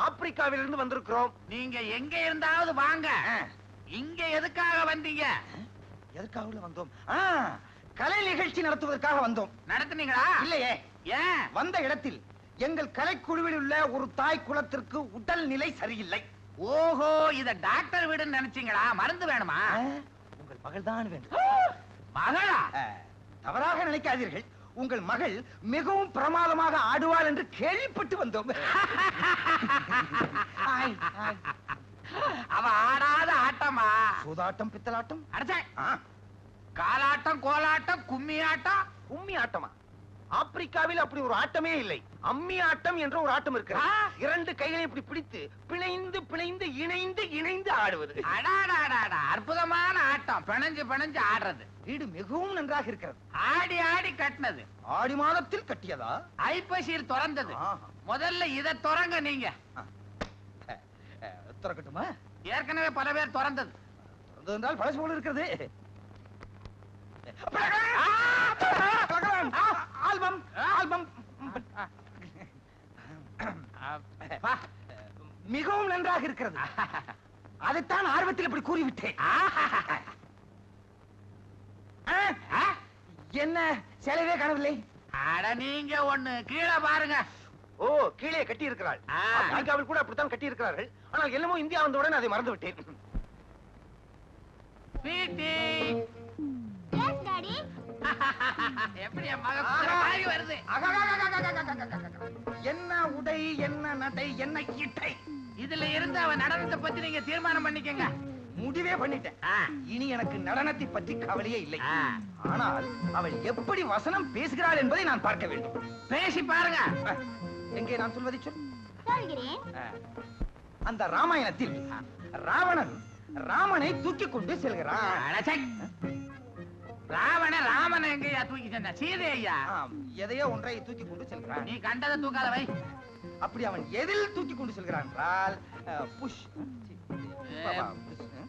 ஆப்பிரிக்காவிலிருந்து வந்திருக்கிறோம். நீங்க எங்க இருந்தாவது வாங்க. இங்க எதுக்காக வந்தீங்க? எதுக்காக வந்தோம்? கலை நிகழ்ச்சி நடத்துவதற்காக வந்தோம். நடத்துனீங்களா? இல்லையே. ஏன்? வந்த இடத்தில் எங்கள் கலைக்குழுவில் உள்ள ஒரு தாய் குலத்திற்கு உடல் நிலை சரியில்லை. ஓஹோ, இத டாக்டர் வீடுன்னு நினைச்சீங்களா? மருந்து வேணுமா? உங்கள் மகள் தான் வேண்டும். மகளா? தவறாக நினைக்காதீர்கள். உங்கள் மகள் மிகவும் பிரமாதமாக ஆடுவாள் என்று கேள்விப்பட்டு வந்தோம். அவ ஆடாத ஆட்டமா? சூதாட்டம், பித்தலாட்டம், அடச்சே, காலாட்டம், கோலாட்டம், கும்மி ஆட்டம். கும்மி ஆட்டமா? ஆப்பிரிக்காவில் அப்படி ஒரு ஆட்டமே இல்லை. அம்மி ஆட்டம் என்ற ஒரு ஆட்டம் இருக்கிறது. இரண்டு கைகளை இப்படி பிடித்து பிணைந்து பிணைந்து இணைந்து இணைந்து ஆடுவது. அடாடாடாடா, அற்புதமான ஆட்டம். பிணைஞ்சு பிணைஞ்சு ஆடுறது. வீடு மிகவும் நன்றாக இருக்கிறது. ஆடி ஆடி கட்டினது. ஆடி மாதத்தில் கட்டியதா? ஐப்பசியில் திறந்தது. முதல்ல இத திறங்க நீங்க. திறக்கட்டுமா? ஏற்கனவே பல பேர் திறந்தது. திறந்தது என்றால் பழசு போல இருக்கிறது. ஆல்பம் ஆல்பம் மிகவும் நன்றாக இருக்கிறது. அதைத்தான் ஆர்வத்தில் இப்படி கூறிவிட்டேன். என்ன செலவே காணவில்லை? அட, நீங்க ஒண்ணு கீழே பாருங்க. ஓ, கீழே கட்டி இருக்கிறாள். அமெரிக்காவில் கூட அப்படித்தான் கட்டி இருக்கிறார்கள். ஆனால் என்னமோ இந்தியா வந்தவுடன் அதை மறந்து விட்டேன். எப்படி வருது? என்ன உடை, என்ன நடை, என்ன இட்டை. இதுல இருந்து அவன் நடனத்தை பத்தி நீங்க தீர்மானம் பண்ணிக்கங்க. முடிவே பண்ணிட்டேன். இனி எனக்கு நடனத்தை பற்றி கவலையே இல்லை. ஆனால் அவள் எப்படி வசனம் பேசுகிறாள் என்பதை நான் பார்க்க வேண்டும். பேசி பாருங்க. எங்கே நான் சொல்வதை சொல். அந்த ராமாயணத்தில் ராவணன் ராமனை தூக்கி கொண்டு செல்கிறான். ராமன் எங்கயா தூக்கி சென்ற? சீதை ஐயா எதையோ ஒன்றை தூக்கி கொண்டு செல்கிறான். நீ கண்டதை தூக்காத வை. அப்படி அவன் எதில் தூக்கி கொண்டு செல்கிறான் என்றால்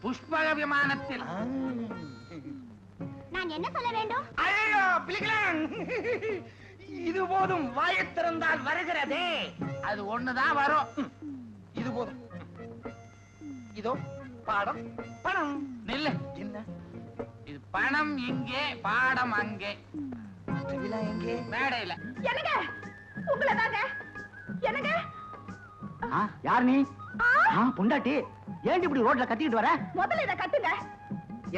புஷ்பக விமானத்தில். நான் என்ன சொல்ல வேண்டும்? ஐயோ, பிளிக்கிறான். இது போதும். வாயைத் திறந்தால் வருகிறதே. அது ஒண்ணுதான் வரும். இது போதும். இதோ பாடம், பணம். நில்லு. என்ன இது? பணம் இங்கே, பாடம் அங்கே. எங்கே? மேடையில. என்னங்க? உங்களை தாங்க. என்னங்க? யார் நீ? பொண்டாட்டி. ஏன் இப்படி ரோட்ல கத்திக்கிட்டு வர? முதல்ல இத கட்டுங்க.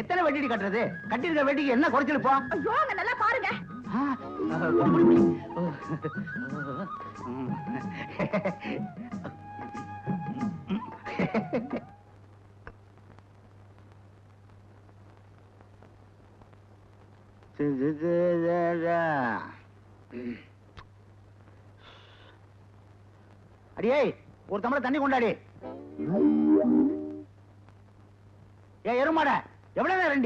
எத்தனை வெட்டி கட்டுறது? கட்டிருக்க வெட்டிக்கு என்ன குறைச்சல் போ? ஐயோ, அங்க நல்லா பாருங்க. அடியே, ஒரு டம்ளர் தண்ணி கொண்டாடி. எருமாட, எவ்வளவு நேரம்?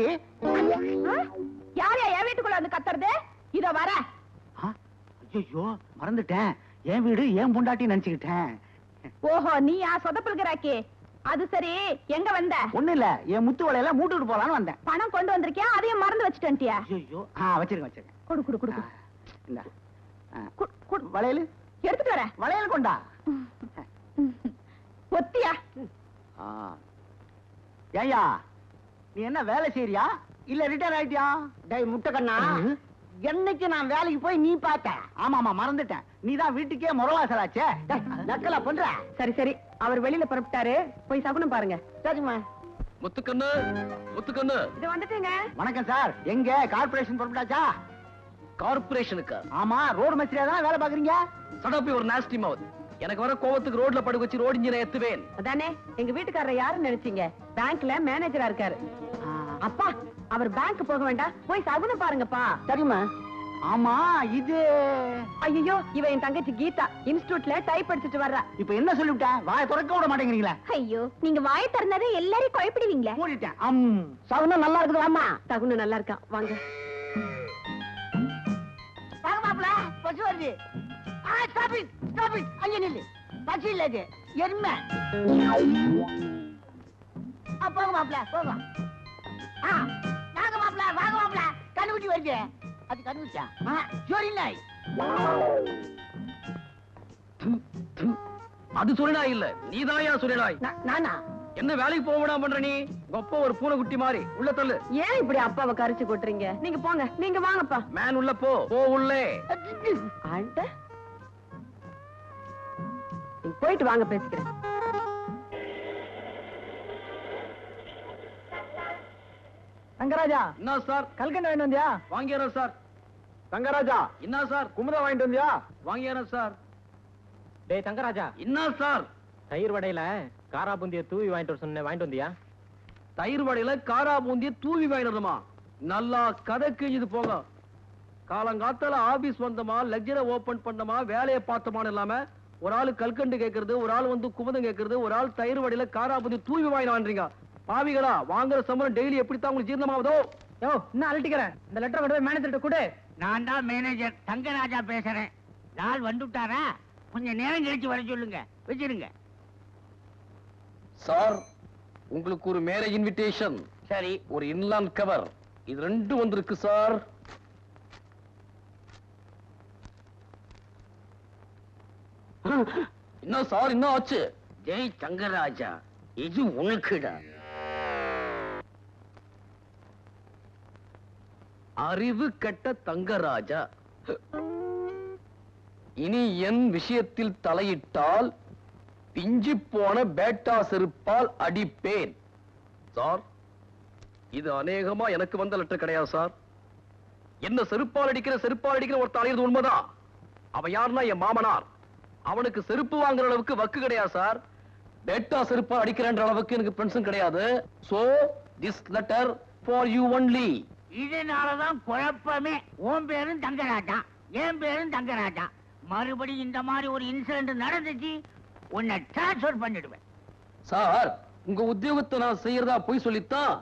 யாரையா என் வீட்டுக்குள்ள வந்து கத்துறது? இதோ வர. ஐயோ, மறந்துட்டேன். என் வீடு ஏன் பொண்டாட்டி நினைச்சுக்கிட்டேன். ஓஹோ, நீ சொதப்பல்கிறாக்கி. அது சரி, எங்க வந்த? ஒண்ணு இல்ல, என் முத்து வளையல மூட்டுட்டு போலான்னு வந்தேன். பணம் கொண்டு வந்திருக்கியா? அதையும் மறந்து வச்சுட்டியா? ஐயோ, வச்சிருக்கேன். கொடு கொடு கொடு. இந்த வளையல் எடுத்துட்டு வர. வளையல் கொண்டா. ஒத்தியா? ஏயா, நீ என்ன வேலை செய்யறியா இல்ல ரிட்டையர் ஆயிட்டியா? டேய் முட்டைக்கண்ணா, என்னைக்கு நான் வேலைக்கு போய் நீ பார்த்த? ஆமாமா, மறந்துட்டேன். நீதான் வீட்டுக்கே முறவாசலாச்சே. நக்கலா பண்ற. சரி சரி, அவர் வெளியில புறப்பட்டாரு, போய் சகுனம் பாருங்க. சரிம்மா. முத்துக்கண்ணு, முத்துக்கண்ணு. இது வந்துட்டேங்க. வணக்கம் சார். எங்க கார்பரேஷன் புறப்பட்டாச்சா? கார்பரேஷனுக்கு? ஆமா, ரோடு மஸ்திரியா தான் வேலை பாக்குறீங்க. சடப்பி ஒரு நாஸ்டி மவுத். எனக்கு வர கோவத்துக்கு ரோட்ல படுக்க வச்சு ரோடு இன்ஜினை எத்துவேன். அதானே, எங்க வீட்டுக்காரர் யாருன்னு நினைச்சீங்க? பேங்க்ல மேனேஜரா இருக்காரு. அப்பா, அவர் பேங்க் போக வேண்டாம், போய் சகுனம் பாருங்கப்பா. சரிம்மா. ஆமா, இது ஐயோ, இவ என் தங்கச்சி கீதா, இன்ஸ்டிடியூட்ல டைப் படிச்சுட்டு வர்றா. இப்ப என்ன சொல்லிவிட்டேன்? வாயை திறக்க விட மாட்டேங்கிறீங்களா? ஐயோ, நீங்க வாயை திறந்தாதே எல்லாரையும் குழப்பிடுவீங்களே. மூடிட்டேன். சகுனம் நல்லா இருக்குது. ஆமா, சகுனம் நல்லா இருக்கா. வாங்க வாங்க மாப்பிள. பசு வருது. அங்க நில்லு. பசு இல்ல, இது எருமை. போங்க மாப்பிள, போங்க. வாங்க மாப்பிள, வாங்க மாப்பிள. கண்ணுக்குட்டி வருது. அது கண்ணுக்குச்சா? சோரி நாய். அது சுரிநாய் இல்ல, நீதாயா சுரிநாய். நானா? என்ன வேலைக்கு போக விடாம பண்ற நீ? கொப்ப ஒரு பூனைக்குட்டி மாதிரி உள்ள தள்ளு. ஏன் இப்படி அப்பாவை கரிச்சு கொட்டுறீங்க? நீங்க போங்க, நீங்க வாங்கப்பா. மேன் உள்ள போ, போ உள்ளே. ஆண்ட நீங்க போயிட்டு வாங்க, பேசிக்கிறேன். தங்கராஜா, என்ன சார்? கல்கண்டு வாங்கிட்டு வந்தியா? வாங்கியாரன் சார். தங்கராஜா, என்ன சார்? குமுதா வாங்கிட்டு வந்தியா? வாங்கியாரன் சார். டேய் தங்கராஜா, என்ன சார்? தயிர் வடையில காரா பூந்திய தூவி வாங்கிட்டு வர சொன்ன, வாங்கிட்டு வந்தியா? தயிர் வடையில காரா பூந்திய தூவி வாங்கிடுமா? நல்லா கதை கிழிஞ்சது போங்க. காலங்காத்தால ஆபீஸ் வந்தமா, லெக்சரை ஓபன் பண்ணமா, வேலையை பார்த்தமான்னு இல்லாம ஒரு ஆளு கல்கண்டு கேட்கறது, ஒரு ஆள் வந்து குமுதம் கேட்கறது, ஒரு ஆள் தயிர் வடையில காரா பூந்தி தூவி வாங்கிட்டு பாவிகளா. வாங்குற சம்பளம் டெய்லி எப்படித்தான் உங்களுக்கு ஜீரணமாவதோ? யோ, இன்னும் அழட்டிக்கிறேன். இந்த லெட்டர் கொண்டு போய் மேனேஜர்கிட்ட கொடு. நான் தான் மேனேஜர் தங்கராஜா பேசுறேன். நாள் வந்துட்டாரா? கொஞ்சம் நேரம் கழிச்சு வர சொல்லுங்க. வச்சிருங்க. சார், உங்களுக்கு ஒரு மேரேஜ் இன்விடேஷன். சரி. ஒரு இன்லாண்ட் கவர். இது ரெண்டும் வந்திருக்கு சார். என்ன சார், என்ன ஆச்சு? ஜெய் தங்கராஜா, இது உனக்குடா. அறிவு கெட்ட தங்கராஜா, இனி என் விஷயத்தில் தலையிட்டால் பிஞ்சு போன பேட்டா செருப்பால் அடிப்பேன். சார், இது அநேகமா எனக்கு வந்த லெட்டர் கிடையாது சார். என்ன செருப்பால் அடிக்கிற ஒரு தலையிறது உண்மைதான். அவன் யாருன்னா என் மாமனார். அவனுக்கு செருப்பு வாங்குற அளவுக்கு வக்கு கிடையாது சார். பேட்டா செருப்பால் அடிக்கிறன்ற அளவுக்கு எனக்கு பென்ஷன் கிடையாது. So this letter for you only. இதனாலதான் குழப்பமே. உன் பேரும் தங்கராஜா, என் பேரும் தங்கராஜா. மறுபடியும் இந்த மாதிரி ஒரு இன்சிடென்ட் நடந்துச்சு, உன்னை டிரான்ஸ்பர் பண்ணிடுவேன். சார், உங்க உத்தியோகத்தை நான் செய்யறதா போய் சொல்லித்தான்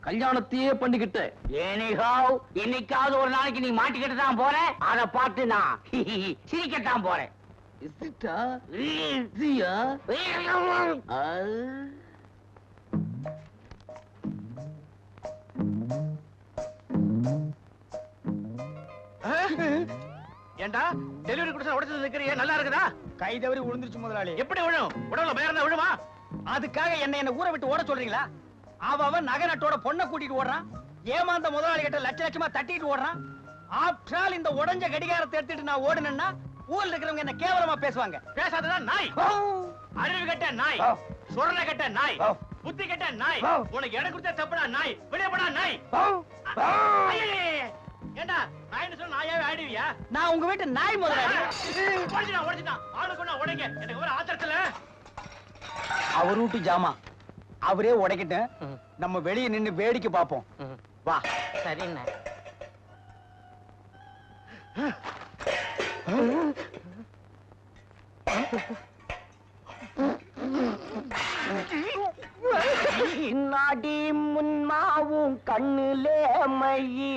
கல்யாணத்தையே பண்ணிக்கிட்டேன். ஏனிகாவ், என்னைக்காவது ஒரு நாளைக்கு நீ மாட்டிக்கிட்டு தான் போற. அதை பார்த்து நான் சிரிக்கத்தான் போறேன். ஏண்டா டெலிவரி கொடுத்தா உடைச்சது நிக்கிறியே, நல்லா இருக்குதா? கை தவறி விழுந்துருச்சு முதலாளி. எப்படி விழும்? உடம்புல பயர்ந்தா விழுமா? அதுக்காக என்ன ஊரை விட்டு ஓட சொல்றீங்களா? அவன் நகை நட்டோட பொண்ணை கூட்டிட்டு ஓடுறான். ஏமாந்த முதலாளி கிட்ட லட்சமா தட்டிட்டு ஓடுறான். ஆஃப்டர் ஆல் இந்த உடைஞ்ச கடிகாரத்தை எடுத்துட்டு நான் ஓடுனேன்னா ஊர்ல இருக்கிறவங்க என்ன கேவலமா பேசுவாங்க. பேசாததான் நாய். அறிவு கட்ட நாய், சுரண கட்ட நாய், புத்தி கட்ட நாய். உனக்கு இடம் கொடுத்தா தப்புடா நாய். வெளியே போடா நாய். ஏண்டா நாய்னு சொன்னா நாயாவே ஆயிடுவியா? நான் உங்க வீட்டு நாய் முதலாளி. உடைச்சிட்டான். ஆளுக்கு நான் உடைங்க. எனக்கு ஒரு ஆத்திரத்துல அவர் வீட்டு ஜாமா அவரே உடைக்கிட்டு நம்ம வெளியே நின்னு வேடிக்கை பார்ப்போம். வா. சரிண்ணா. நாடி முன்மாவும் கண்ணுலே மையி,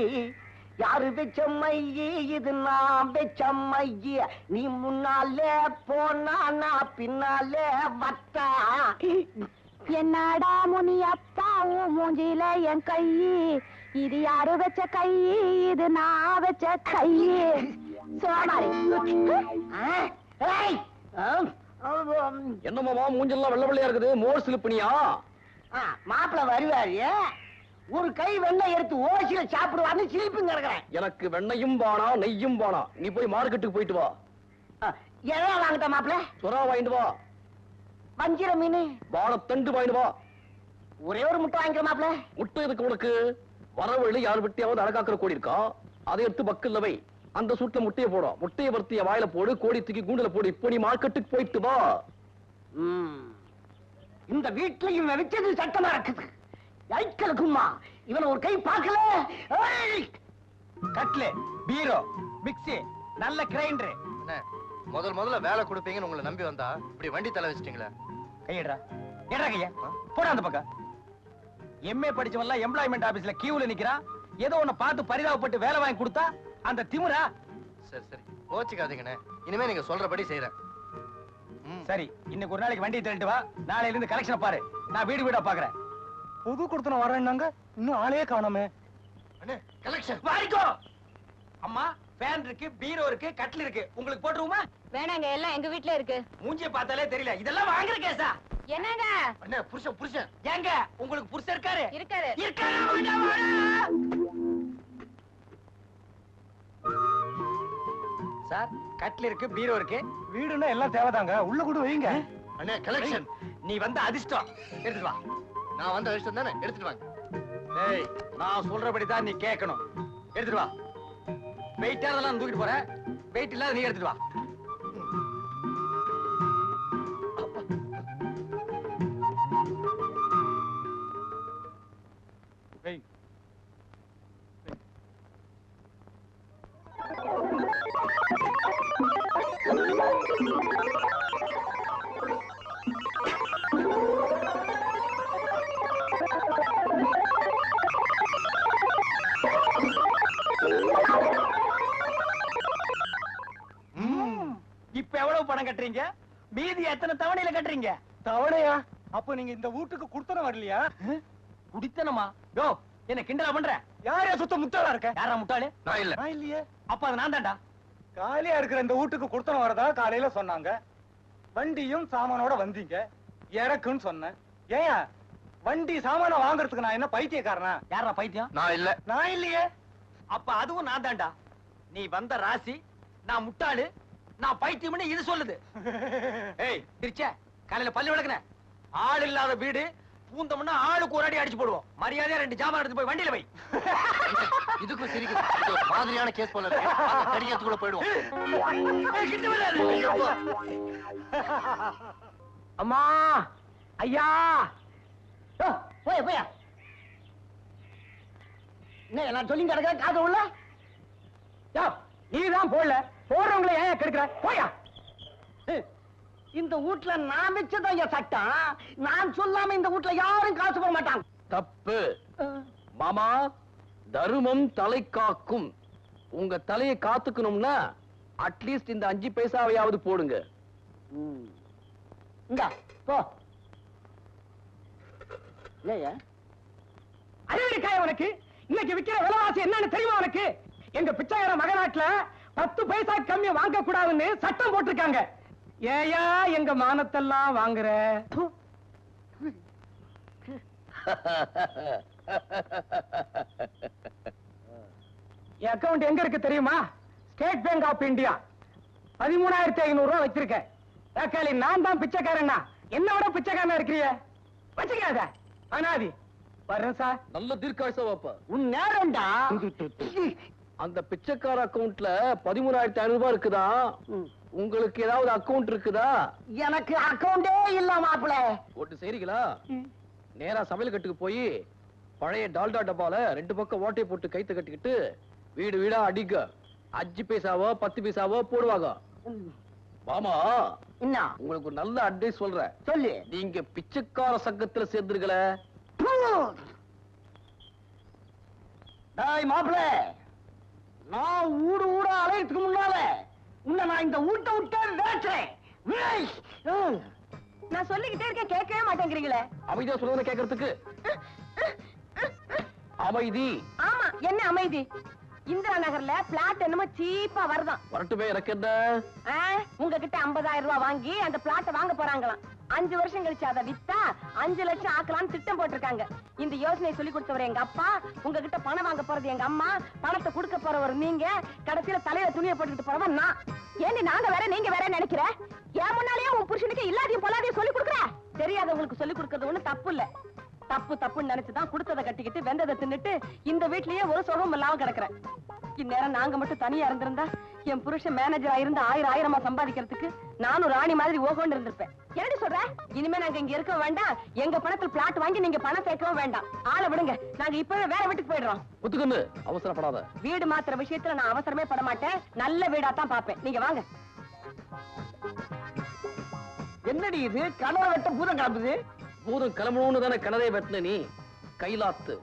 யாரு வச்ச மையி? இது நான் வச்ச மையி. நீ முன்னாலே போனா நான் பின்னாலே வத்தா. என்னடா முனியப்பா உன் மூஞ்சில என் கை, இது யாரு வச்ச கை? இது நான் வச்ச கை. சோமாரி. என்னமாமா மூஞ்செல்லாம் வெள்ள வெள்ளையா இருக்குது? மோர் சிலுப்பினியா? மாப்பிள்ள வருவாரு, ஒரு கை வெண்ணெய் எடுத்து ஓசியில சாப்பிடுவான்னு சிரிப்புங்க இருக்கிறேன். எனக்கு வெண்ணையும் வானா நெய்யும் வானா. நீ போய் மார்க்கெட்டுக்கு போயிட்டு வா. எதா வாங்கிட்ட மாப்பிள்ள? சுறா வாங்கிட்டு வா. வஞ்சிர மீன் வாழைத்தண்டு வாங்கிட்டு வா. ஒரே ஒரு முட்டை வாங்கிக்கிற மாப்பிள்ள. முட்டை எதுக்கு உனக்கு? வரவழி யார் விட்டியாவது அடக்காக்குற கோடி இருக்கா? அதை எடுத்து பக்கல்ல வை. அந்த சூட்ல முட்டையை போடும். முட்டையை வறுத்திய வாயில போடு, கோடி தூக்கி கூண்டுல போடு. இப்போ நீ மார்க்கெட்டுக்கு போயிட்டு வா. இந்த வீட்டுல இவன் வச்சது சட்டமா இருக்குது. ஐக்கலுக்குமா இவனை ஒரு கை பார்க்கல. கட்லு, பீரோ, மிக்ஸி, நல்ல கிரைண்டர். முதல்ல வேலை கொடுப்பீங்கன்னு உங்களை நம்பி வந்தா இப்படி வண்டி தலை வச்சிட்டீங்களே. கையடா, ஏடா கைய போடா அந்த பக்கம். எம்ஏ படிச்சவன்லாம் எம்ப்ளாய்மெண்ட் ஆபீஸ்ல கியூல நிக்கிறான். ஏதோ ஒண்ணு பார்த்து பரிதாபப்பட்டு வேலை வாங்கி கொடுத்தா அந்த திமுறா. சரி கோச்சிக்காதீங்கண்ணே. இனிமே நீங்க சொல்றபடி செய்யறேன். சரி, இன்னைக்கு ஒரு நாளைக்கு வண்டியை தள்ளிட்டு வா. நாளையில இருந்து கலெக்ஷன் பாரு. நான் வீடு வீடா பாக்குறேன். புது கொடுத்தன வரேன்னாங்க, இன்னும் ஆளே காணோமே. கலெக்ஷன் வாரிக்கோ. அம்மா, ஃபேன் இருக்கு, பீரோ இருக்கு, கட்டில் இருக்கு. உங்களுக்கு போட்டுருவோமா? வேணாங்க, எல்லாம் எங்க வீட்ல இருக்கு. மூஞ்சிய பார்த்தாலே தெரியல. இதெல்லாம் வாங்குற கேஸா? என்னங்க? அண்ணே, புருஷன். ஏங்க, உங்களுக்கு புருஷன் இருக்காரு? இருக்காரு. சார், கட்டில் இருக்கு, பீரோ இருக்கு. வீடுன்னா எல்லாம் தேவைதாங்க, உள்ள கூட வைங்க. அண்ணே, கலெக்ஷன். நீ வந்த அதிர்ஷ்டம். எடுத்துட்டு வா. நான் வந்த அதிர்ஷ்டம் தானே, எடுத்துட்டு வாங்க. ஏய், நான் சொல்றபடி தான் நீ கேட்கணும். எடுத்துட்டு வா. வெயிட்டானதெல்லாம் தூக்கிட்டு போறேன். வெயிட் இல்லாத நீ எடுத்துட்டு வா. இப்ப எவ்வளவு பணம் கட்டுறீங்க? மீதி எத்தனை தவணையில கட்டுறீங்க? தவணையா? அப்ப நீங்க இந்த வீட்டுக்கு குடுத்தனம் வரலையா? குடித்தனமா? யோ, என்ன கிண்டலா பண்ற? யாரையா சுத்த முட்டாளா இருக்க? யாரா முட்டாளு? நான் இல்ல. நான் இல்லையே. அப்ப அது நான் தான்டா. காலியா இருக்கிற இந்த வீட்டுக்கு குடுத்தனம் வரதா காலையில சொன்னாங்க. வண்டியும் சாமானோட வந்தீங்க, இறக்குன்னு சொன்னேன். ஏன் வண்டி சாமான வாங்குறதுக்கு நான் என்ன பைத்தியக்காரனா? யாரா பைத்தியம்? நான் இல்ல. நான் இல்லையே. அப்ப அதுவும் நான் தான்டா. நீ வந்த ராசி, நான் முட்டாளு, நான் பைத்தியம்னு இது சொல்லுது. ஏய், திருச்ச காலையில பல்லு விளக்குன. ஆள் இல்லாத வீடு, பூந்தம்னா ஆளுக்கு ஒரு அடி அடிச்சு போடுவோம். மரியாதையா 2 ஜாமான் எடுத்து போய் வண்டியில வை. இதுக்கு சிரிக்குது. ஒரு மாதிரியான கேஸ் போல இருக்கு. வாங்க, கடிக்கிறதுக்குள்ள போயிடுவோம். ஏய், கிட்ட வராத. அம்மா, ஐயா, போயா என்ன நான் சொல்லி கிடக்க காது உள்ள? நீதான் போடல, போறவங்களை ஏன் கெடுக்கிற? போயா. இந்த வீட்டுல நான் வச்சதான் என் சட்டம். நான் சொல்லாம இந்த வீட்டுல யாரும் காசு போட மாட்டாங்க. தப்பு மாமா. தர்மம் தலை காக்கும். உங்க தலையை காத்துக்கணும்னா அட்லீஸ்ட் இந்த 5 பைசாவையாவது போடுங்க. இந்தா போ. அறிவிக்காய உனக்கு இன்னைக்கு விக்கிற விலைவாசி என்னன்னு தெரியுமா உனக்கு? எங்க பிச்சைக்கார மகநாட்டுல 10 பைசா கம்மியா வாங்க கூடாதுன்னு சட்டம் போட்டிருக்காங்க. ஏயா எங்க மானத்தெல்லாம் வாங்குற? என் அக்கவுண்ட் எங்க இருக்கு தெரியுமா? State bank of India. 13,500 ரூபாய் வச்சிருக்கேன். தக்காளி, நான் தான் பிச்சைக்காரன்னா என்னோட பிச்சைக்காரனா இருக்கிறிய? வச்சுக்காத அனாதி. வர்றேன் சார். நல்ல தீர்க்காயுசா வாப்பா. உன் நேரம்டா. அந்த பிச்சைக்கார அக்கவுண்ட்ல 13,500 ரூபாய் இருக்குதா? உங்களுக்கு ஏதாவது அக்கவுண்ட் இருக்குதா? எனக்கு அக்கவுண்டே இல்ல மாப்பிள. ஒட்டு செய்றீங்களா? நேரா சமையல் கட்டுக்கு போய் பழைய டால்டா டப்பால 2 பக்கம் ஓட்டை போட்டு கைத்து கட்டிக்கிட்டு வீடு வீடா அடிக்க. 5 பைசாவோ 10 பைசாவோ போடுவாங்க. மாமா, என்ன உங்களுக்கு ஒரு நல்ல அட்வைஸ் சொல்றேன். சொல்லு. நீங்க பிச்சைக்கார சங்கத்துல சேர்ந்துருக்கல. டேய் மாப்பிள, நான் ஊடு ஊடா அலையறதுக்கு முன்னால உன்னை நான் இந்த ஊட்ட விட்டு வேற்றேன். நான் சொல்லிக்கிட்டே இருக்கேன், கேட்கவே மாட்டேங்கிறீங்களே. அமைதியா சொல்றத கேட்கறதுக்கு. அமைதி. ஆமா, என்ன அமைதி? இந்திரா நகர்ல பிளாட் என்னமோ சீப்பா வருதான். வரட்டுமே, எனக்கு என்ன? உங்ககிட்ட 50,000 ரூபாய் வாங்கி அந்த பிளாட்டை வாங்க போறாங்களாம். 5 வருஷம் கழிச்சு அதை வித்தா 5 லட்சம் ஆக்கலாம்னு திட்டம் போட்டிருக்காங்க. இந்த யோசனை சொல்லி கொடுத்தவர் எங்க அப்பா, உங்ககிட்ட பணம் வாங்க போறது எங்க அம்மா, பணத்தை கொடுக்க போறவர் நீங்க, கடைசியில தலையில துணியை போட்டுக்கிட்டு போறவன் நான். ஏன்னு நாங்க வேற நீங்க வேற நினைக்கிற? ஏன் முன்னாலேயே உன் புருஷனுக்கு இல்லாதையும் பொல்லாதையும் சொல்லி கொடுக்குற? தெரியாதவங்களுக்கு சொல்லி கொடுக்கறது ஒண்ணு தப்பு இல்ல. தப்பு தப்புன்னு நினைச்சுதான் கொடுத்ததை கட்டிக்கிட்டு வெந்ததை தின்னுட்டு இந்த வீட்லயே ஒரு சுகம் இல்லாம கிடக்குறேன். இந்நேரம் நாங்க மட்டும் தனியா இருந்திருந்தா என் புருஷன் மேனேஜரா இருந்து 1000 சம்பாதிக்கிறதுக்கு நானும் ராணி மாதிரி ஓகோன்னு இருந்திருப்பேன். என்னடி சொல்ற? இனிமே நாங்க இங்க இருக்க வேண்டாம். எங்க பணத்தில் பிளாட் வாங்கி நீங்க பணம் சேர்க்கவும் வேண்டாம். ஆளை விடுங்க, நாங்க இப்பவே வேற வீட்டுக்கு போயிடுறோம். ஒத்துக்கண்ணு, அவசரப்படாத. வீடு மாத்திர விஷயத்துல நான் அவசரமே பட மாட்டேன். நல்ல வீடா தான் பாப்பேன். நீங்க வாங்க. என்னடி இது? கனவை வெட்ட பூதம் கிளம்புது. பூதம் கிளம்பணும்னு தானே கிணறே வெட்டின நீ. கைலாத்து.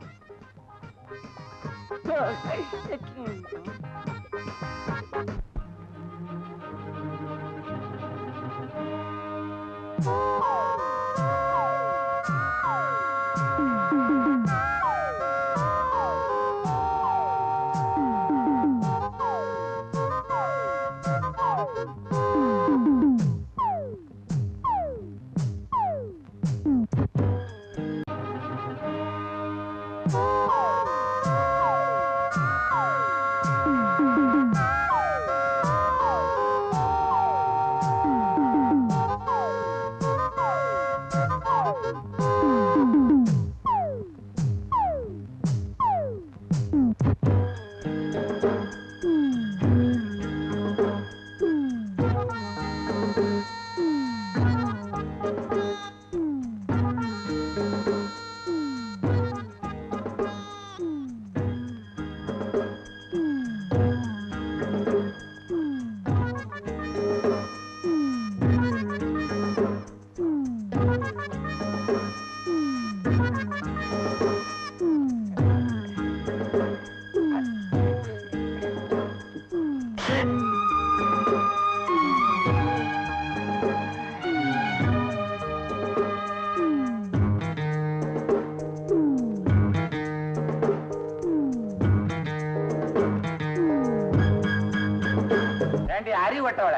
அறிவட்டவள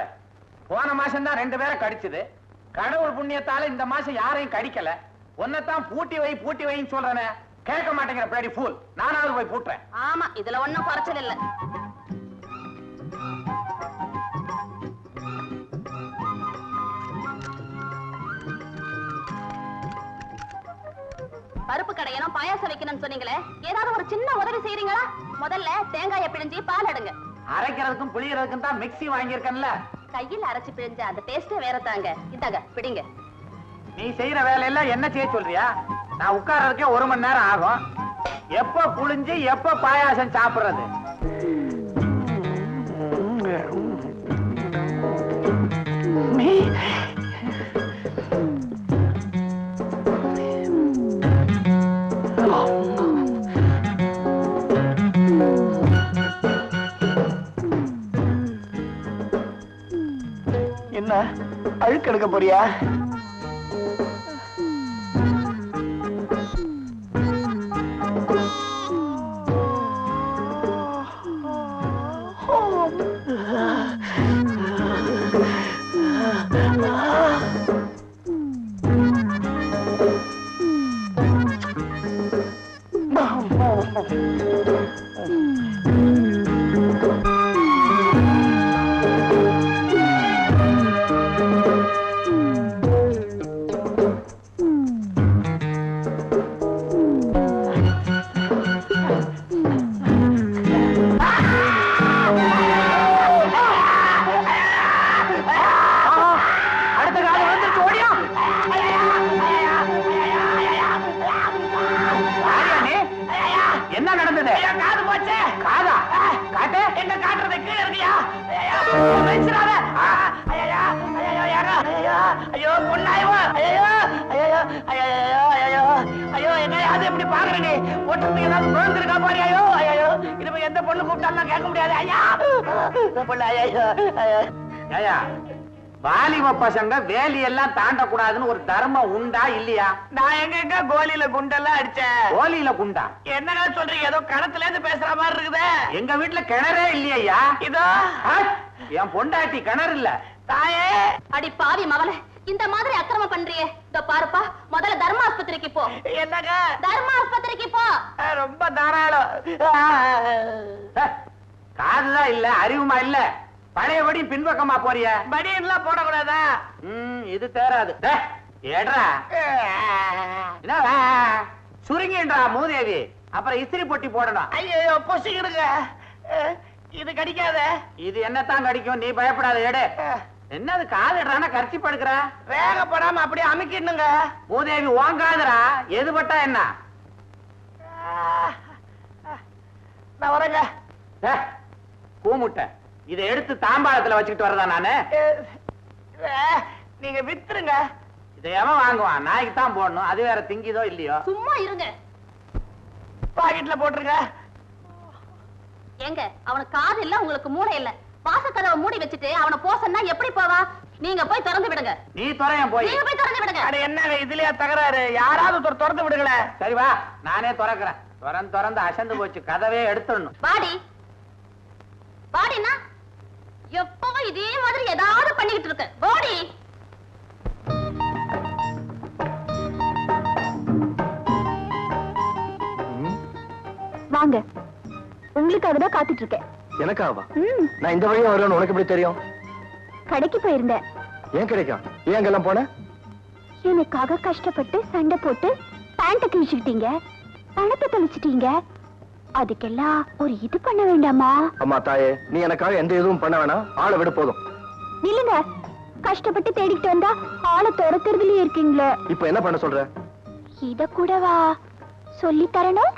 போன மாசம் தான் 2 பேரை கடிச்சது. கடவுள் புண்ணியத்தால இந்த மாசம் யாரையும் கடிக்கல. ஒன்னதான் பூட்டி வைன்னு சொல்றேனே, கேட்க மாட்டேங்கிற பிளடி ஃபூல். நானாவது போய் பூட்டுறேன். ஆமா, இதுல ஒண்ணும் குறைச்சல் இல்ல. பருப்பு கடையணும், பாயாசம் வைக்கணும்னு சொன்னீங்களே, ஏதாவது ஒரு சின்ன உதவி செய்றீங்களா? முதல்ல தேங்காயை பிழிஞ்சு பால் எடுங்க. அரைக்கிறதுக்கும் புளியறதுக்கும் தான் மிக்ஸி வாங்கியிருக்கேன்ல. கையில் அரைச்சு பிழிஞ்ச அந்த டேஸ்டே வேற தாங்க. இந்தாங்க பிடிங்க. நீ செய்யற வேலையெல்லாம் என்ன செய்ய சொல்றியா? நான் உட்கார்றதுக்கே 1 மணி நேரம் ஆகும். எப்ப புளிஞ்சு எப்ப பாயாசம் சாப்பிடுறது? என்ன அழுக்கு எடுக்க போறியா? வாலிப பசங்க வேலியெல்லாம் தாண்டக்கூடாதுன்னு ஒரு தர்மம் உண்டா இல்லையா? நான் எங்க கோலியில குண்டெல்லாம் அடிச்சேன். கோலியில குண்டா? என்னங்க சொல்றீங்க? ஏதோ கணத்துல இருந்து பேசுற மாதிரி இருக்குதே. எங்க வீட்டுல கிணறே இல்லையா? இதோ என் பொண்டாட்டி கிணறு இல்ல. தாயே அடி பாவி மவள, இந்த மாதிரி அக்கிரமம் பண்றியே. இதோ பாருப்பா, முதல்ல தர்ம ஆஸ்பத்திரிக்கு போ. என்னங்க? தர்ம ஆஸ்பத்திரிக்கு போ. ரொம்ப தாராளம். காதுதான் இல்ல, அறிவுமா இல்ல. பழையபடி பின்பக்கமா போறிய? பனியன்லாம் போடக்கூடாதா? இது தேராது. ஏட்ரா சுருங்கின்றா மூதேவி. அப்புறம் இஸ்திரி பொட்டி போடணும். ஐயோ பொசிக்கிடுங்க. இது கடிக்காத. இது என்னத்தான் கடிக்கும், நீ பயப்படாத. எடு. என்னது காதுடுறானா கரிச்சி படுக்கிற? வேகப்படாம அப்படியே அமுக்கிடுங்க. மூதேவி ஓங்காதுரா. எது பட்டா என்ன? நான் வரேங்க. கூமுட்டை. இதை எடுத்து தாம்பாளத்துல வச்சுக்கிட்டு வரதா நானு? நீங்க வித்துருங்க. இதை எவன் வாங்குவான்? நாய்க்கு தான் போடணும். அது வேற திங்கிதோ இல்லையோ. சும்மா இருங்க. பாக்கெட்ல போட்டுருங்க. ஏங்க, அவனுக்கு காது இல்ல, உங்களுக்கு மூளை இல்ல. வாசக்கதவை மூடி வச்சுட்டு அவனை போசன்னா எப்படி போவா? நீங்க போய் திறந்து விடுங்க. நீ துறையன் போய். நீங்க போய் திறந்து விடுங்க. அட என்னங்க இதுலயா தகராறு? யாராவது திறந்து விடுங்களேன். சரி வா, நானே திறக்கிறேன். திறந்து அசந்து போச்சு. கதவே எடுத்துடணும். வாடி வாடினா எப்பவும் இதே மாதிரி ஏதாவது பண்ணிக்கிட்டு இருக்க. வாடி. வாங்க, உங்களுக்காக தான் காத்துட்டு இருக்கேன். எனக்காவா? நான் இந்த வழியா வருவேன்னு உனக்கு எப்படி தெரியும்? கடைக்கு போயிருந்தேன். ஏன் கிடைக்கும்? ஏன் அங்கெல்லாம் போன? எனக்காக கஷ்டப்பட்டு சண்டை போட்டு பேண்ட கிழிச்சுக்கிட்டீங்க, பணத்தை தொலைச்சிட்டீங்க. அதுக்கெல்லாம் ஒரு இது பண்ண வேண்டாமா? அம்மா தாயே, நீ எனக்காக எந்த இதுவும் பண்ண வேணாம். ஆளை விட போதும். இல்லங்க, கஷ்டப்பட்டு தேடிக்கிட்டு வந்தா ஆளை துரத்துறதுலயே இருக்கீங்களே. இப்ப என்ன பண்ண சொல்ற? இத கூடவா சொல்லி தரணும்?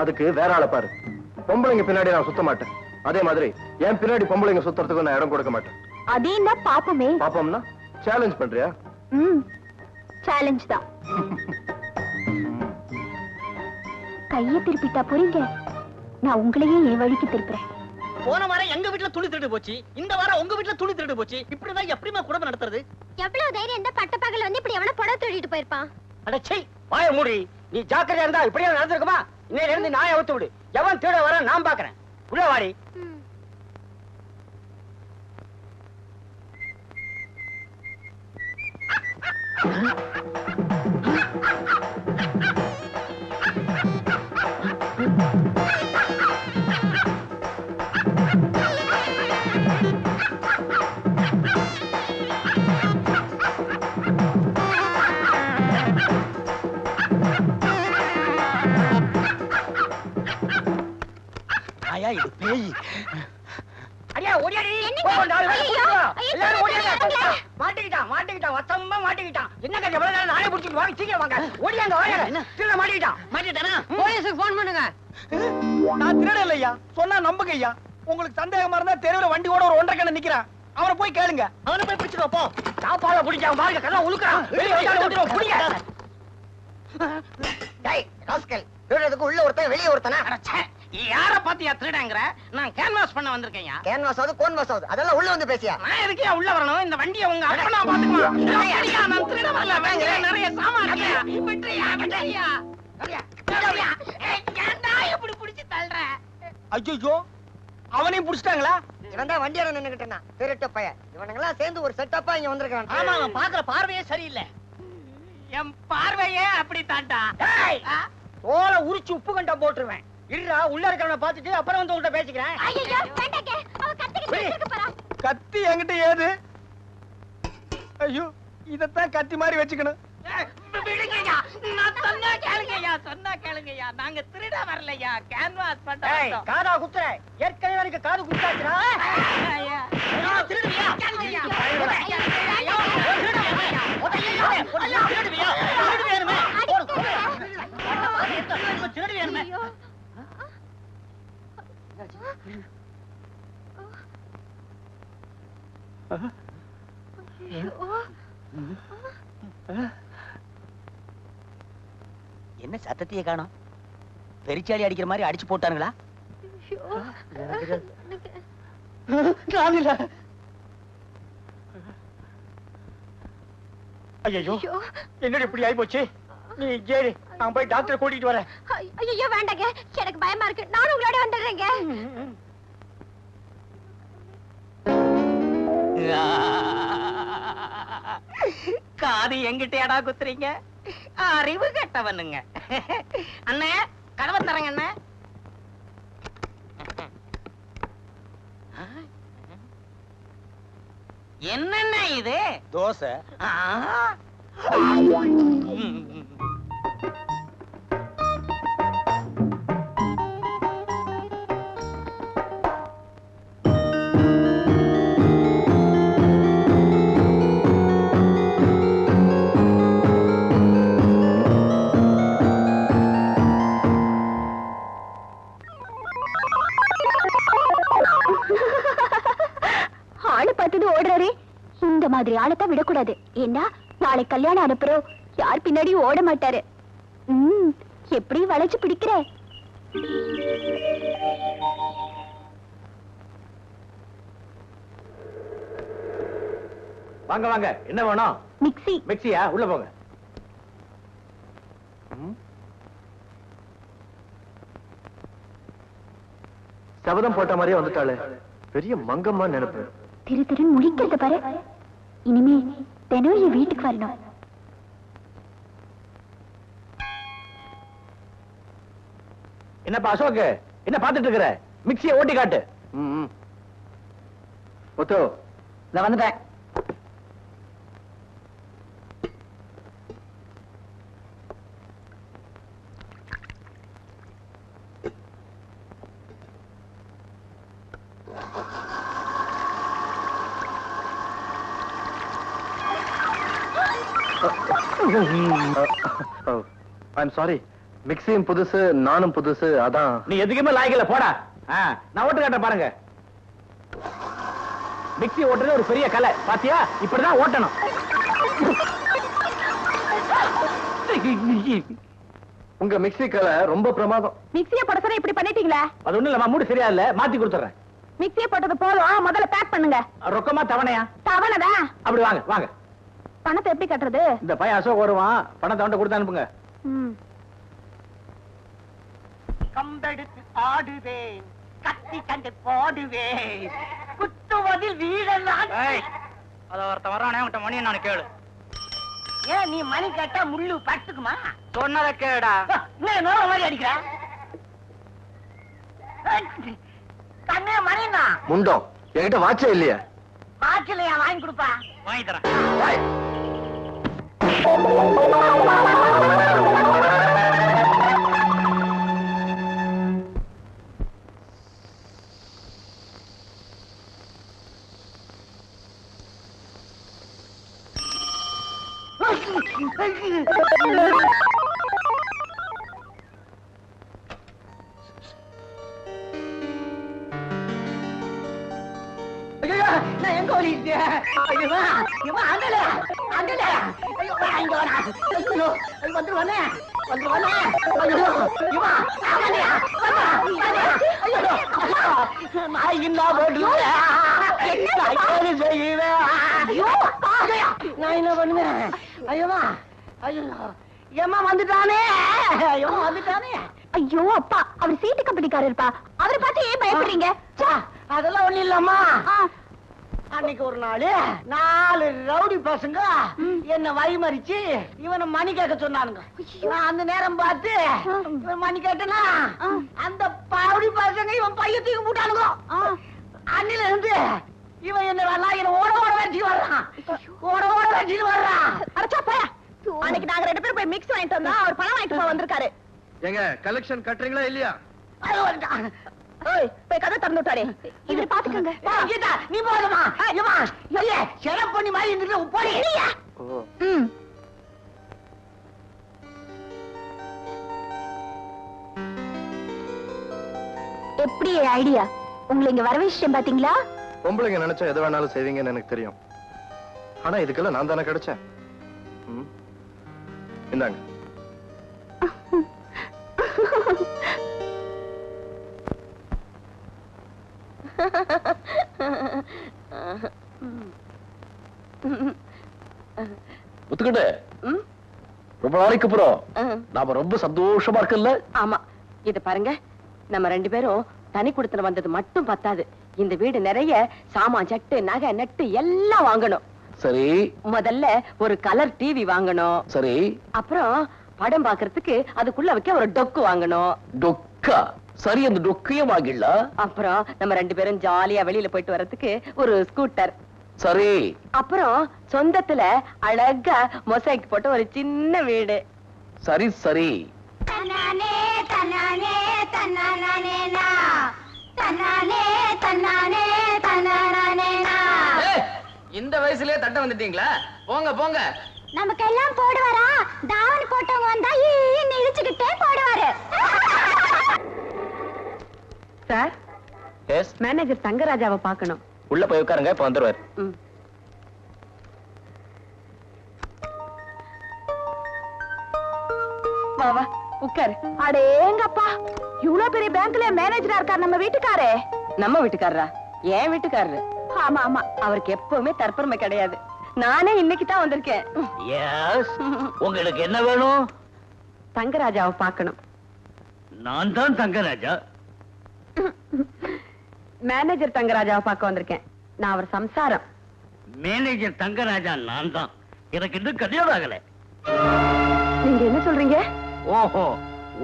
அதுக்கு வேற ஆளை பாரு. பொம்பளைங்க பின்னாடி நான் சுத்த மாட்டேன். அதே மாதிரி என் பின்னாடி பொம்பளைங்க சுத்துறதுக்கு நான் இடம் கொடுக்க மாட்டேன். அதையும் தான் பாப்போமே. பாப்போம்னா சேலஞ்ச் பண்றியா? சேலஞ்ச் தான். கையை திருப்பிட்டா போறீங்க, நான் உங்களையே என் வழிக்கு திருப்புறேன். போன வாரம் எங்க வீட்டுல துணி திருடு போச்சு, இந்த வாரம் உங்க வீட்டுல துணி திருடு போச்சு. இப்படிதான் எப்படிமா குடும்பம் நடத்துறது? எவ்வளவு தைரியம் இந்த பட்டப்பகல வந்து இப்படி எவன புடவை திருடிட்டு போயிருப்பான்? அடச்சை, வாய மூடி. நீ ஜாக்கிரதையா இருந்தா இப்படியே நடந்திருக்குமா? இன்னையில இருந்து நாயை அவுத்து விடு. எவன் திருட வர நான் பாக்குறேன். உள்ள வாடி. இது பேய். அடியா ஓடியாடி. எல்லாரும் ஓடியாங்க. மாட்டிக்கிட்டான் வத்தமா மாட்டிக்கிட்டான். என்ன கதை எவ்வளவு நேரம் நாயை புடிச்சிட்டு வாங்க, சீக்கிரம் வாங்க. ஓடியாங்க ஓடியாங்க. திருட மாட்டிக்கிட்டானா? போலீஸுக்கு ஃபோன் பண்ணுங்க. நான் திருட இல்லையா, சொன்னா நம்புங்க ஐயா. உங்களுக்கு சந்தேகமா இருந்தா தெருவுல வண்டி ஓட ஒரு 1.5 கண்ண நிக்கிறான். அவனை போய் கேளுங்க. அவனை போய் பிடிச்சிட்டு போ. சாப்பாட புடிச்சான் பாருங்க, கதா உலுக்குறான். வெளிய வந்து ஓடிறோம் புடிங்க. டேய் ராஸ்கல், திருடதுக்கு உள்ள ஒருத்தன் வெளிய ஒருத்தனா? அடச்சே, யார பாத்தியா திருடங்கற? நான் கேன்வாஸ் பண்ண வந்திருக்கேன்யா. கேன்வாஸ் ஆவது கோன்வாஸ் ஆவது அதெல்லாம் உள்ள வந்து பேசியா? நான் எதுக்கு உள்ள வரணும்? இந்த வண்டியை உங்க அப்பனா பாத்துக்குவான். ஐயா நான் திருட வரல, வேங்க நிறைய சாமான் இருக்கு. விட்டுறியா விட்டுறியா? சரியா ஏன்டா இப்படி புடிச்சு தள்ளுற? ஐயோ, அவனையும் புடிச்சிட்டாங்களா? இவன் தான் வண்டியார நின்னுக்கிட்டனா திருட்ட பைய. இவனுங்களா சேர்ந்து ஒரு செட்டப்பா இங்க வந்திருக்கான். ஆமா, அவன் பாக்குற பார்வையே சரியில்லை. என் பார்வையே அப்படி தாண்டா. ஓல உரிச்சு உப்பு கண்டம் போட்டுருவேன். இருடா, உள்ள இருக்கவனை பாத்துட்டு அப்புறம் வந்து உன்கிட்ட பேசிக்கிறேன். ஐயோ வேண்டாங்க, அவ கத்திக்கிட்டு போறா. கத்தி என்கிட்ட ஏது? ஐயோ, இதத்தான் கத்தி மாதிரி வச்சுக்கணும். விடுங்கய்யா, நான் சொன்னா கேளுங்கய்யா. நாங்க திருட வரலையா, கேன்வாஸ் பண்ண வந்தோம். காதா குத்துற, ஏற்கனவே எனக்கு காது குத்தாச்சுடா. திருடுவியா? கேளுங்கய்யா. திருடு வேணுமே. என்ன சத்தத்தையே காணோம்? பெரிச்சாளி அடிக்கிற மாதிரி அடிச்சு போட்டானுங்களா? ஐயோ, என்னடி இப்படி ஆயி போச்சு? நீ ஜேரி, நான் போய் டாக்டரை கூட்டிட்டு வரேன். ஐயோ வேண்டாங்க, எனக்கு பயமா இருக்கு. நானும் உங்களோட வந்துடுறேங்க. காது எங்கிட்டேடா குத்துறீங்க? அறிவு கட்டவனுங்க. அண்ணே, கதவை தரங்க அண்ணே. என்னென்ன இது? தோசை. ஆளு பார்த்தது ஓடுறாரே, இந்த மாதிரி ஆளத்தான் விடக்கூடாது. ஏன்னா நாளை கல்யாணம் அனுப்புறோம், யார் பின்னாடியும் ஓட மாட்டாரு. எப்படி வளைச்சு பிடிக்கிற? வாங்க வாங்க, என்ன வேணும்? மிக்ஸி. மிக்ஸியா? உள்ள போங்க. சபதம் போட்ட மாதிரியே வந்துட்டாளே, பெரிய மங்கம்மா நினைப்பு. திரு திருன்னு முழிக்கிறத பாரு. இனிமே தினம் என் வீட்டுக்கு வரணும். என்னப்பா அசோக், என்ன பாத்துட்டு இருக்கிற? மிக்சியை ஓட்டி காட்டு. முத்து, நான் வந்துட்டேன். ஐம் சாரி, மிக்சியும் புதுசு, நானும் புதுசு, அதான். நீ எதுக்குமே லாய்க்கல, போடா. நான் ஓட்டு காட்ட பாருங்க. மிக்சி ஓட்டுறது ஒரு பெரிய கலை, பாத்தியா? இப்படிதான் ஓட்டணும். உங்க மிக்சி கலை ரொம்ப பிரமாதம். மிக்சியை போட சொன்னா இப்படி பண்ணிட்டீங்களா? அது ஒண்ணு இல்ல, மூடு சரியா இல்ல, மாத்தி கொடுத்துறேன். மிக்சியை போட்டது போதும், முதல்ல பேக் பண்ணுங்க. ரொக்கமா தவணையா? தவணதா? அப்படி வாங்க வாங்க. பணத்தை எப்படி கட்டுறது? இந்த பையன் அசோக் வருவான், பணத்தை அவன்கிட்ட கொடுத்து அனுப்புங்க. கம்பெடுத்து ஆடுவேன், கத்தி கண்டு போடுவேன், குத்துவதில் வீரன். அத ஒருத்த வரானே, உன்கிட்ட மணி நான் கேளு. ஏன் நீ மணி கேட்டா முள்ளு பட்டுக்குமா? சொன்னத கேடா. இன்னும் நோர மாதிரி அடிக்கிற. கண்ணே மணினா முண்டம், என்கிட்ட வாட்சே இல்லையா? பாக்கிலையா வாங்கி கொடுப்பா. வாங்கி தரேன். நான் எங்க ஓடிட்டேன்? அங்கல அங்கல. ஐயோ இங்க வரா. ஐயோ வந்துருவானே வந்துருவானே. ஐயோ இவா ஆமாடியா வா. ஐயோ நான் என்ன போடுறேன்? என்ன செய்வேன்? ஐயோ நான் என்ன பண்ணுவேன்? ஐயோமா ஐயோ ஏமா வந்துட்டானே. ஐயோ வந்துட்டானே. ஐயோ அப்பா, அவர் சீட்டு கம்பெனிக்காரர்ப்பா. அவரை பார்த்து ஏன் பயப்படுறீங்க? அதெல்லாம் ஒண்ணு இல்லம்மா. அன்னைக்கு ஒரு நாள் 4 ரவுடி பசங்க என்ன வழிமறிச்சு இவனை மணி கேட்க சொன்னானுங்க. நான் அந்த நேரம் பார்த்து இவன் மணி கேட்டனா, அந்த ரவுடி பசங்க இவன் பைய தூக்கி போட்டானுங்க. அன்னில இருந்து இவன் என்ன ஓட ஓட வச்சு வர்றான், ஓட ஓட வச்சுட்டு வர்றான். அரைச்சாப்பா, அன்னைக்கு நாங்க 2 பேரும் போய் மிக்ஸ் வாங்கிட்டு வந்தா அவர் பணம் வாங்கிட்டு போக வந்திருக்காரு. எங்க கலெக்ஷன் கட்டுறீங்களா இல்லையா? அது வந்துட்டான். ஓய் போய் கதை திறந்து விட்டாரே, இவரை பாத்துக்கங்க. கீதா நீ போதுமா? ஐயமா ஐயே செலவு பண்ணி மாதிரி இருந்துட்டு போடி. எப்படி ஐடியா? உங்களை இங்க வர விஷயம் பாத்தீங்களா? பொம்பளைங்க நினைச்சா எது வேணாலும் செய்வீங்கன்னு எனக்கு தெரியும். ஆனா இதுக்கெல்லாம் நான் தானே கிடைச்சேன். இந்தாங்க. ஒத்துக்கிட்டு ரொம்ப நாளைக்கு அப்புறம் நாம ரொம்ப சந்தோஷமா இருக்கல. ஆமா, இது பாருங்க, நம்ம 2 பேரும் தனி குடுத்தன வந்தது மட்டும் பத்தாது. இந்த வீடு நிறைய சாமான், சட்டு, நகை, நட்டு எல்லாம் வாங்கணும். சரி. முதல்ல ஒரு கலர் டிவி வாங்கணும். சரி. அப்புறம் படம் பாக்குறதுக்கு அதுக்குள்ள வைக்க ஒரு டொக்கு வாங்கணும். டொக்கா? சரி, அந்த டொக்கையும் வாங்கிடலாம். அப்புறம் நம்ம 2 பேரும் ஜாலியா வெளியில போயிட்டு வர்றதுக்கு ஒரு ஸ்கூட்டர். சரி. அப்புறம் சொந்தத்துல அழகா மொசைக் போட்டு ஒரு சின்ன வீடு. சரி சரி. தன்னானே தன்னானே தன்னானேனா, தன்னானே தன்னானே தன்னானேனா. இந்த வயசுலயே தட்ட வந்துட்டீங்களா? போங்க போங்க. நமக்கெல்லாம் போடுவாரா? தாவணி போட்டவங்க வந்தா ஈன்னு இழுச்சுக்கிட்டே போடுவாரு. Sir, S. மேனேஜர் தங்கராஜாவை பார்க்கணும். உள்ள போய் உட்காருங்க, இப்ப வந்துருவாரு. வா வா உட்காரு. அடேங்கப்பா, இவ்வளவு பெரிய பேங்க்ல மேனேஜரா இருக்கார் நம்ம வீட்டுக்காரே. நம்ம வீட்டுக்காரரா? ஏன் வீட்டுக்காரரு? ஆமா ஆமா, அவருக்கு எப்பவுமே தற்பெருமை கிடையாது. நானே இன்னைக்கு தான் வந்திருக்கேன். எஸ், உங்களுக்கு என்ன வேணும்? தங்கராஜாவை பார்க்கணும். நான் தான் தங்கராஜா. மேனேஜர் தங்கராஜாவை பார்க்க வந்திருக்கேன். நான் அவர் சம்சாரம். மேனேஜர் தங்கராஜா நான் தான். எனக்கு இன்னும் கல்யாணம் ஆகல. நீங்க என்ன சொல்றீங்க? ஓஹோ,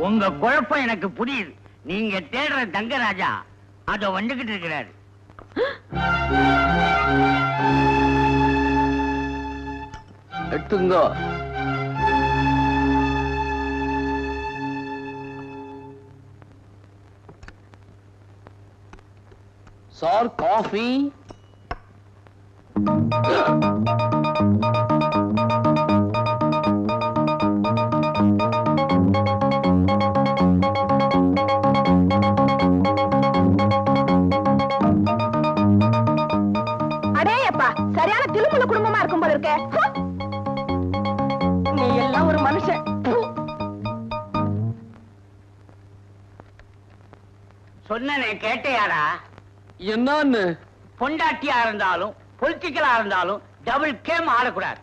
உங்க குழப்பம் எனக்கு புரியுது. நீங்க தேடுற தங்கராஜா அத வந்துகிட்டு இருக்கிறாரு. எடுத்துங்க. Sir coffee. அடேயப்பா, சரியான திருமண குடும்பமா இருக்கும் போல இருக்க. நீ எல்லாம் ஒரு மனுஷன். சொன்னனே கேட்டையாடா? என்னன்னு? பொண்டாட்டியா இருந்தாலும் பொலிட்டிக்கலா இருந்தாலும் டபுள் கேம் ஆடக்கூடாது.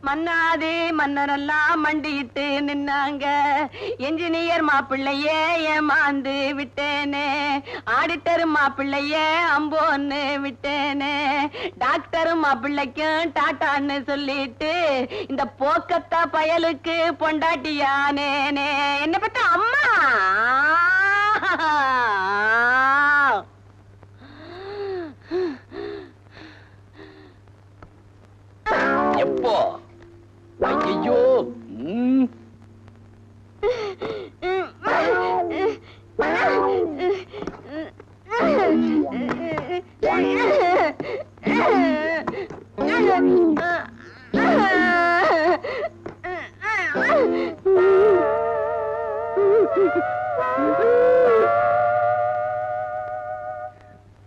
மன்னாது மன்னரெல்லாம் மண்டிட்டு நின்னாங்க. என்ஜினியர் மாப்பிள்ளையே ஏமாந்து விட்டேனே, ஆடிட்டர் மாப்பிள்ளையே அம்போன்னு விட்டேனே, டாக்டர் மாப்பிள்ளைக்கும் டாட்டான்னு சொல்லிட்டு இந்த போக்கத்தா பயலுக்கு பொண்டாட்டியானேனே. என்ன பத்த அம்மா எப்போ? ஐயோ.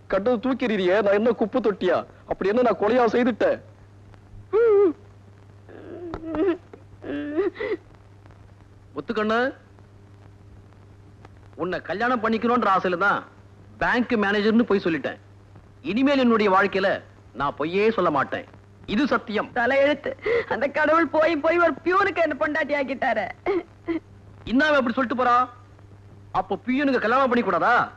கட்டது தூக்கிறீரியே, நான் என்ன குப்பு தொட்டியா? அப்படி என்ன நான் கொலையா செய்துட்டேன்? முத்துக்கண்ணு, உன்னை கல்யாணம் பண்ணிக்கணும்ன்ற ஆசையில தான் பேங்க் மேனேஜர்னு போய் சொல்லிட்டேன். இனிமேல் என்னுடைய வாழ்க்கையில நான் பொய்யே சொல்ல மாட்டேன். இது சத்தியம். தலையெழுத்து. அந்த கடவுள் போய் போய் ஒரு பியூனுக்கு என்ன பொண்டாட்டி ஆக்கிட்டாரு. இன்னும் அப்படி சொல்லிட்டு போறா? அப்போ பியூனுக்கு கல்யாணம் பண்ணி கூடாதா?